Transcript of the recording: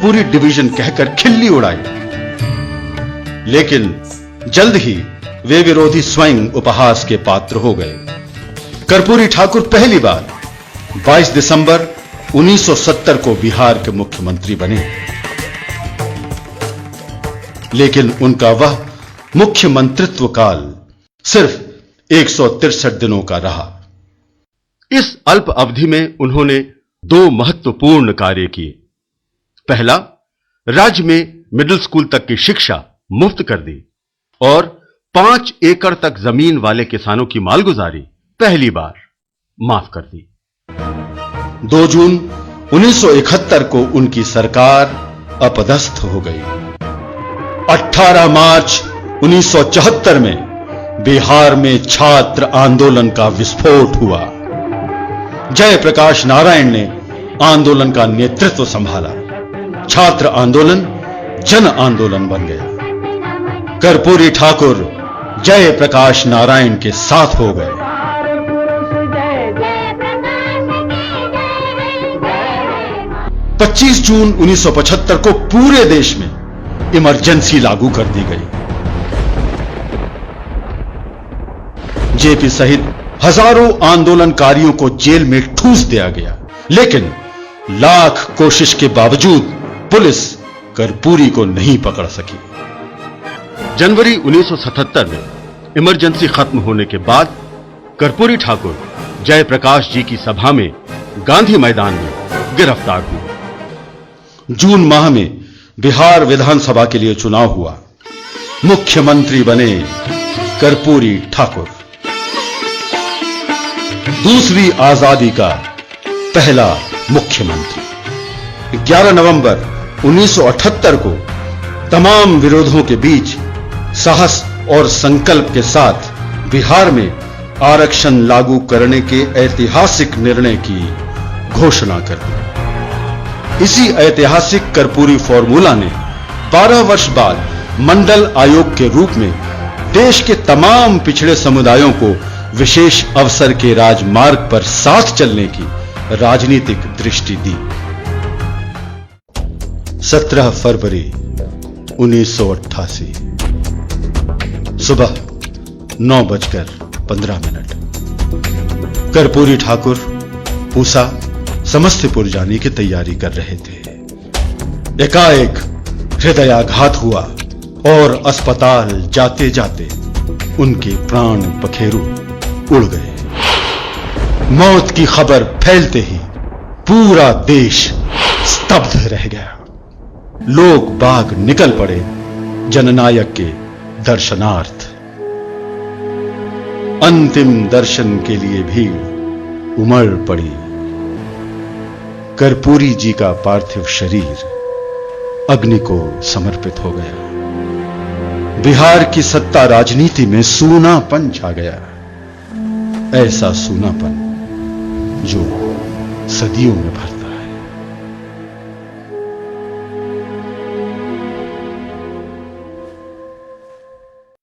पूरी डिवीजन कहकर खिल्ली उड़ाई, लेकिन जल्द ही वे विरोधी स्वयं उपहास के पात्र हो गए। कर्पूरी ठाकुर पहली बार 22 दिसंबर 1970 को बिहार के मुख्यमंत्री बने, लेकिन उनका वह मुख्यमंत्रित्व काल सिर्फ 163 दिनों का रहा। इस अल्प अवधि में उन्होंने दो महत्वपूर्ण कार्य किए। पहला, राज्य में मिडिल स्कूल तक की शिक्षा मुफ्त कर दी और 5 एकड़ तक जमीन वाले किसानों की मालगुजारी पहली बार माफ कर दी। 2 जून 1971 को उनकी सरकार अपदस्थ हो गई। 18 मार्च 1974 में बिहार में छात्र आंदोलन का विस्फोट हुआ। जयप्रकाश नारायण ने आंदोलन का नेतृत्व संभाला। छात्र आंदोलन जन आंदोलन बन गया। कर्पूरी ठाकुर जयप्रकाश नारायण के साथ हो गए। 25 जून 1975 को पूरे देश में इमरजेंसी लागू कर दी गई। जेपी सहित हजारों आंदोलनकारियों को जेल में ठूस दिया गया, लेकिन लाख कोशिश के बावजूद पुलिस कर्पूरी को नहीं पकड़ सकी। जनवरी 1977 में इमरजेंसी खत्म होने के बाद कर्पूरी ठाकुर जयप्रकाश जी की सभा में गांधी मैदान में गिरफ्तार हुए। जून माह में बिहार विधानसभा के लिए चुनाव हुआ। मुख्यमंत्री बने कर्पूरी ठाकुर। दूसरी आजादी का पहला मुख्यमंत्री। 11 नवंबर 1978 को तमाम विरोधों के बीच साहस और संकल्प के साथ बिहार में आरक्षण लागू करने के ऐतिहासिक निर्णय की घोषणा कर दी। इसी ऐतिहासिक कर्पूरी फॉर्मूला ने 12 वर्ष बाद मंडल आयोग के रूप में देश के तमाम पिछड़े समुदायों को विशेष अवसर के राजमार्ग पर साथ चलने की राजनीतिक दृष्टि दी। 17 फरवरी 1988 सुबह 9:15 कर्पूरी ठाकुर पूसा समस्तीपुर जाने की तैयारी कर रहे थे। एकाएक हृदयाघात हुआ और अस्पताल जाते जाते उनके प्राण पखेरु उड़ गए। मौत की खबर फैलते ही पूरा देश स्तब्ध रह गया। लोग बाग निकल पड़े जननायक के दर्शनार्थ। अंतिम दर्शन के लिए भीड़ उमड़ पड़ी। कर्पूरी जी का पार्थिव शरीर अग्नि को समर्पित हो गया। बिहार की सत्ता राजनीति में सूनापन छा गया। ऐसा सूनापन जो सदियों में भरता